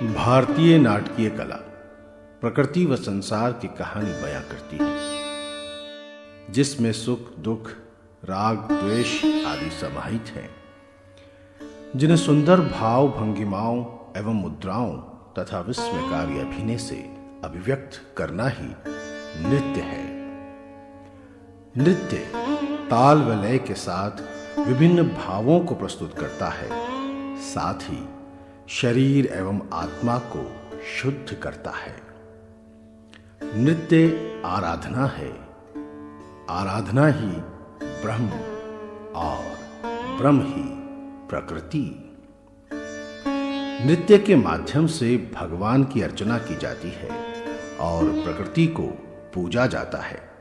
भारतीय नाटकीय कला प्रकृति व संसार की कहानी बयां करती है, जिसमें सुख दुख, राग द्वेष आदि समाहित हैं, जिन्हें सुंदर भाव भंगिमाओं एवं मुद्राओं तथा विस्मयकारी अभिनय से अभिव्यक्त करना ही नृत्य है। नृत्य ताल व लय के साथ विभिन्न भावों को प्रस्तुत करता है, साथ ही शरीर एवं आत्मा को शुद्ध करता है। नृत्य आराधना है, आराधना ही ब्रह्म और ब्रह्म ही प्रकृति। नृत्य के माध्यम से भगवान की अर्चना की जाती है और प्रकृति को पूजा जाता है।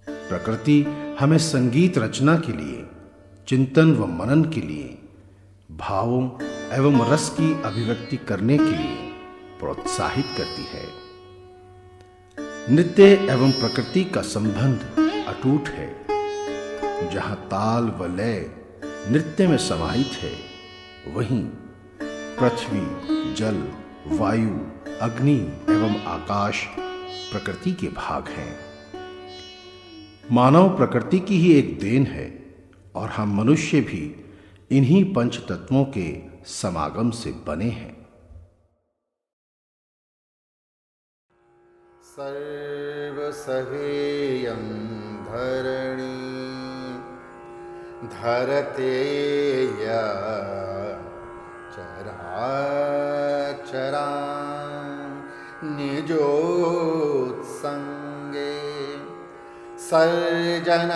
प्रकृति हमें संगीत रचना के लिए, चिंतन व मनन के लिए, भावों एवं रस की अभिव्यक्ति करने के लिए प्रोत्साहित करती है। नृत्य एवं प्रकृति का संबंध अटूट है। जहां ताल व लय नृत्य में समाहित है, वहीं पृथ्वी, जल, वायु, अग्नि एवं आकाश प्रकृति के भाग हैं। मानव प्रकृति की ही एक देन है और हम मनुष्य भी इन्हीं पंच तत्वों के समागम से बने हैं। सर्वसहेयं धरणी धरतेया चराचरा निजोत्संगे सर्जन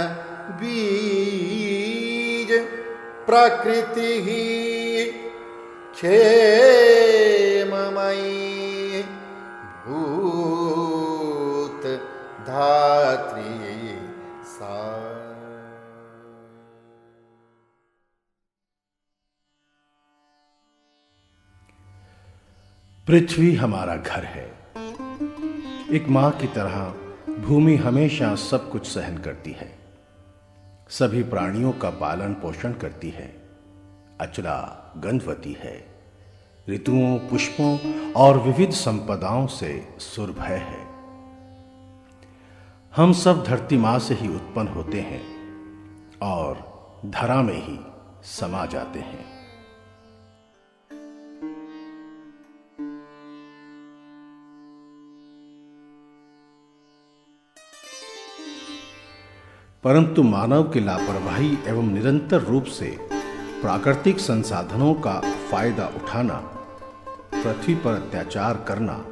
बीज प्रकृति ही क्षेममयी भूत धात्री सा। पृथ्वी हमारा घर है। एक मां की तरह भूमि हमेशा सब कुछ सहन करती है, सभी प्राणियों का पालन पोषण करती है, अचला गंधवती है, ऋतुओं, पुष्पों और विविध संपदाओं से सुरभय है। हम सब धरती मां से ही उत्पन्न होते हैं और धरा में ही समा जाते हैं। परंतु मानव की लापरवाही एवं निरंतर रूप से प्राकृतिक संसाधनों का फायदा उठाना, पृथ्वी पर अत्याचार करना,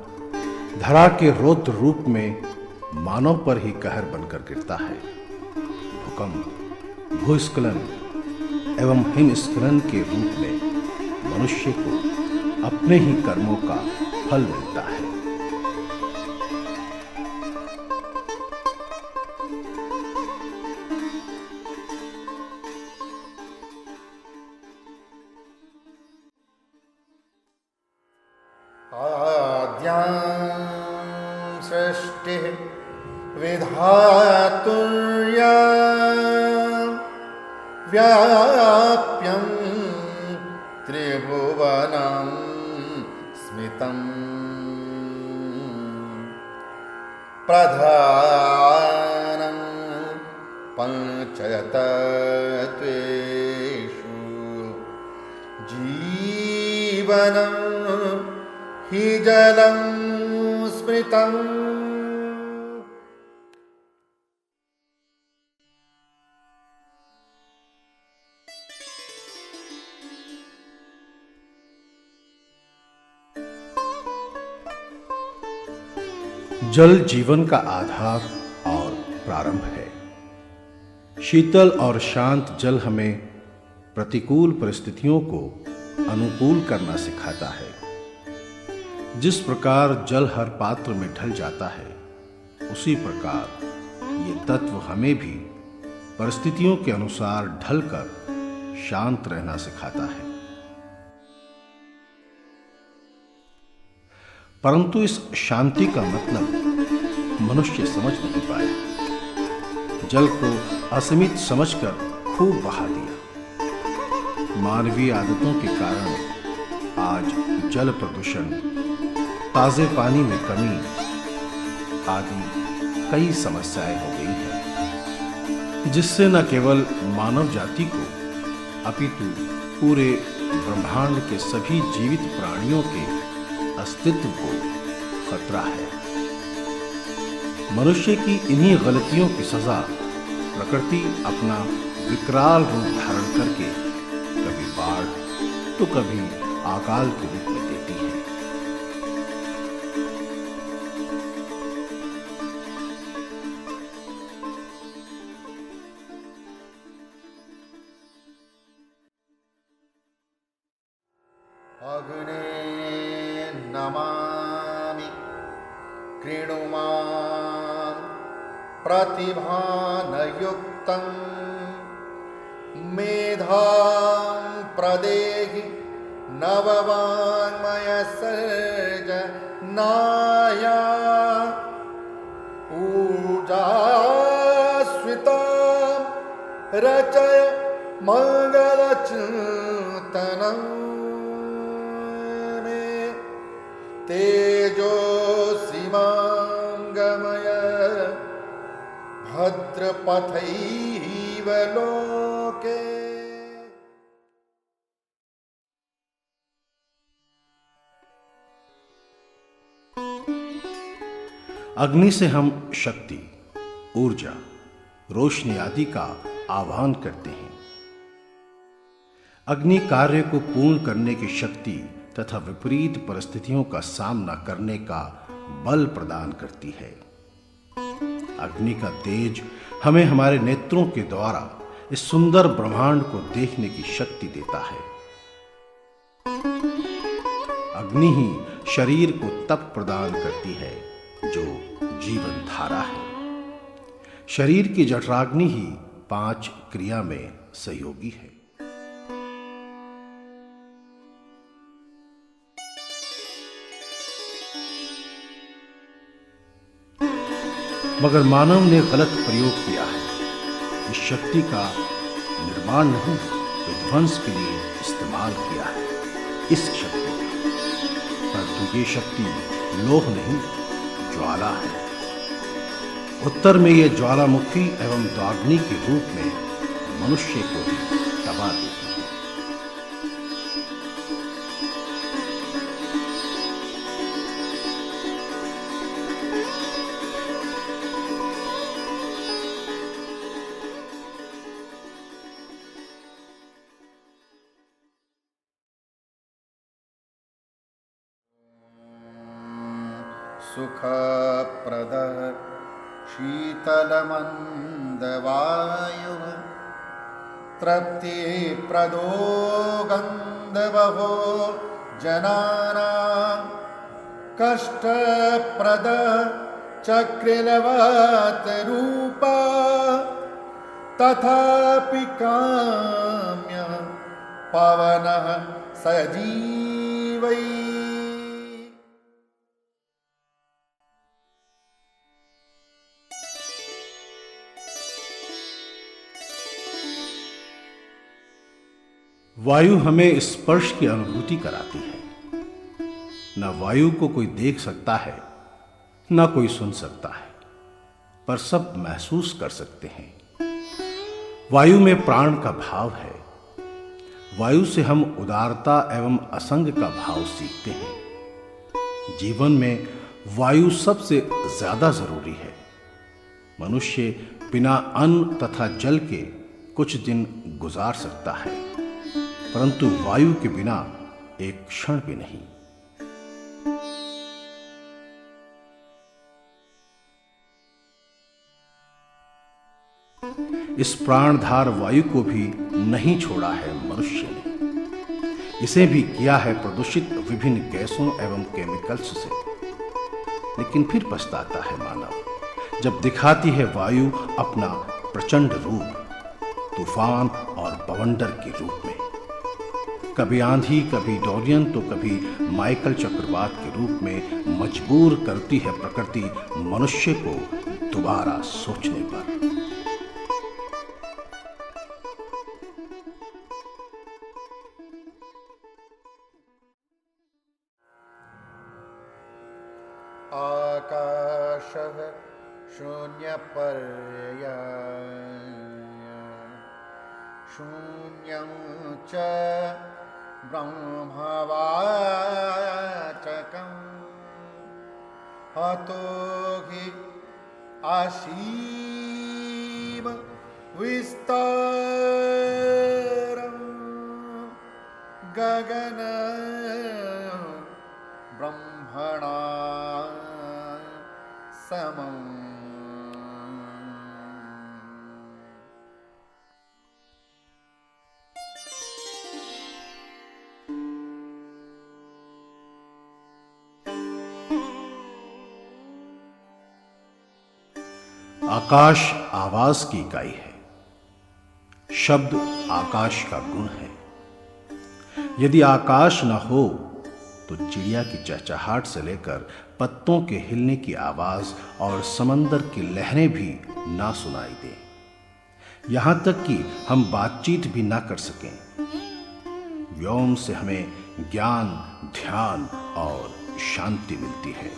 धरा के रौद्र रूप में मानव पर ही कहर बनकर गिरता है। भूकंप, भूस्खलन एवं हिमस्खलन के रूप में मनुष्य को अपने ही कर्मों का फल मिलता है। आद्यां सृष्टिः विधातुर्या व्याप्यं त्रिभुवनं स्मितं प्रधानं पञ्चतत्त्वेषु जीवनं हि जलं स्मृतम्। जल जीवन का आधार और प्रारंभ है। शीतल और शांत जल हमें प्रतिकूल परिस्थितियों को अनुकूल करना सिखाता है। जिस प्रकार जल हर पात्र में ढल जाता है, उसी प्रकार ये तत्व हमें भी परिस्थितियों के अनुसार ढलकर शांत रहना सिखाता है। परंतु इस शांति का मतलब मनुष्य समझ नहीं पाया। जल को असीमित समझकर खूब बहा दिया। मानवीय आदतों के कारण आज जल प्रदूषण, ताजे पानी में कमी आदि कई समस्याएं हो गई हैं, जिससे न केवल मानव जाति को अपितु पूरे ब्रह्मांड के सभी जीवित प्राणियों के अस्तित्व को खतरा है। मनुष्य की इन्हीं गलतियों की सजा प्रकृति अपना विकराल रूप धारण करके कभी बाढ़ तो कभी अकाल के रूप में देती है। अग्ने नमामि कृणुमां प्रतिभानयुक्तं मेधां प्रदेहि नववाङ्मयसर्जनाय ऊर्जास्वितां रचय मङ्गलचिन्तनम् तेजोसीमां गमय भद्रपथैव लोके। अग्नि से हम शक्ति, ऊर्जा, रोशनी आदि का आह्वान करते हैं। अग्नि कार्य को पूर्ण करने की शक्ति तथा विपरीत परिस्थितियों का सामना करने का बल प्रदान करती है। अग्नि का तेज हमें हमारे नेत्रों के द्वारा इस सुंदर ब्रह्मांड को देखने की शक्ति देता है। अग्नि ही शरीर को तप प्रदान करती है जो जीवन धारा है। शरीर की जठराग्नि ही 5 क्रिया में सहयोगी है। मगर मानव ने गलत प्रयोग किया है। इस शक्ति का निर्माण नहीं, विध्वंस के लिए इस्तेमाल किया है इस शक्ति का। परंतु ये शक्ति लोह नहीं, ज्वाला है। उत्तर में ये ज्वालामुखी एवं दाग्नि के रूप में मनुष्य को ही दबा देती है। सुखप्रदः शीतलमन्दवायुः तृप्तिप्रदो गन्धवहो जनानां कष्टप्रदः चक्रिलवतरूपा तथापि काम्यः पवनः सजीवैः। वायु हमें स्पर्श की अनुभूति कराती है। न वायु को कोई देख सकता है, न कोई सुन सकता है, पर सब महसूस कर सकते हैं। वायु में प्राण का भाव है। वायु से हम उदारता एवं असंग का भाव सीखते हैं। जीवन में वायु सबसे ज्यादा जरूरी है। मनुष्य बिना अन्न तथा जल के कुछ दिन गुजार सकता है, परंतु वायु के बिना एक क्षण भी नहीं। इस प्राणधार वायु को भी नहीं छोड़ा है मनुष्य ने। इसे भी किया है प्रदूषित विभिन्न गैसों एवं केमिकल्स से। लेकिन फिर पछताता है मानव जब दिखाती है वायु अपना प्रचंड रूप, तूफान और बवंडर के रूप में। कभी आंधी, कभी डोरियन तो कभी माइकल चक्रवात के रूप में मजबूर करती है प्रकृति मनुष्य को दोबारा सोचने पर। आकाशः शून्यपर्यय शून्यं च ब्रह्मवाचकम् अतो हि असीम विस्तारं गगन ब्रह्मणा समम्। आकाश आवाज की इकाई है। शब्द आकाश का गुण है। यदि आकाश न हो तो चिड़िया की चहचहाट से लेकर पत्तों के हिलने की आवाज और समंदर की लहरें भी ना सुनाई दें। यहां तक कि हम बातचीत भी ना कर सकें। व्योम से हमें ज्ञान, ध्यान और शांति मिलती है।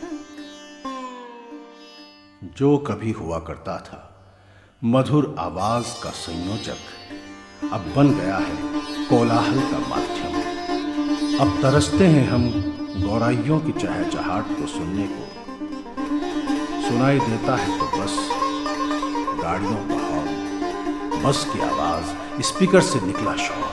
जो कभी हुआ करता था मधुर आवाज का संयोजक, अब बन गया है कोलाहल का माध्यम। अब तरसते हैं हम गौराइयों की चहचहाट को सुनने को। सुनाई देता है तो बस गाड़ियों का हॉर्न, बस की आवाज, स्पीकर से निकला शोर।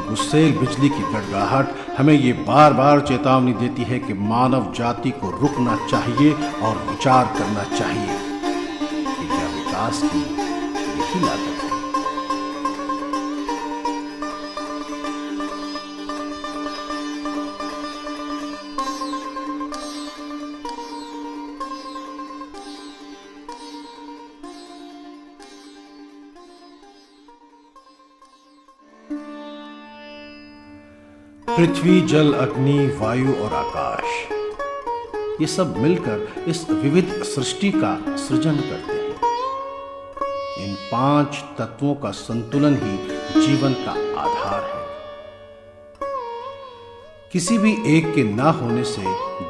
गुस्सेल बिजली की गड़गड़ाहट हमें ये बार बार चेतावनी देती है कि मानव जाति को रुकना चाहिए और विचार करना चाहिए कि क्या विकास की यही लागत है। पृथ्वी, जल, अग्नि, वायु और आकाश, ये सब मिलकर इस विविध सृष्टि का सृजन करते हैं। इन 5 तत्वों का संतुलन ही जीवन का आधार है। किसी भी एक के ना होने से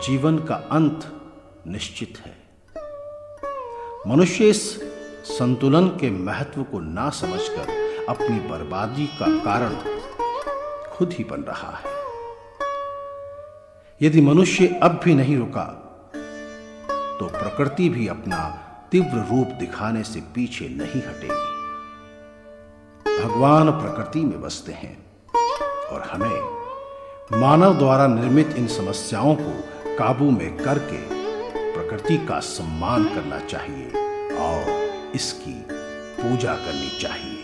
जीवन का अंत निश्चित है। मनुष्य इस संतुलन के महत्व को ना समझकर अपनी बर्बादी का कारण खुद ही बन रहा है। यदि मनुष्य अब भी नहीं रुका तो प्रकृति भी अपना तीव्र रूप दिखाने से पीछे नहीं हटेगी। भगवान प्रकृति में बसते हैं और हमें मानव द्वारा निर्मित इन समस्याओं को काबू में करके प्रकृति का सम्मान करना चाहिए और इसकी पूजा करनी चाहिए।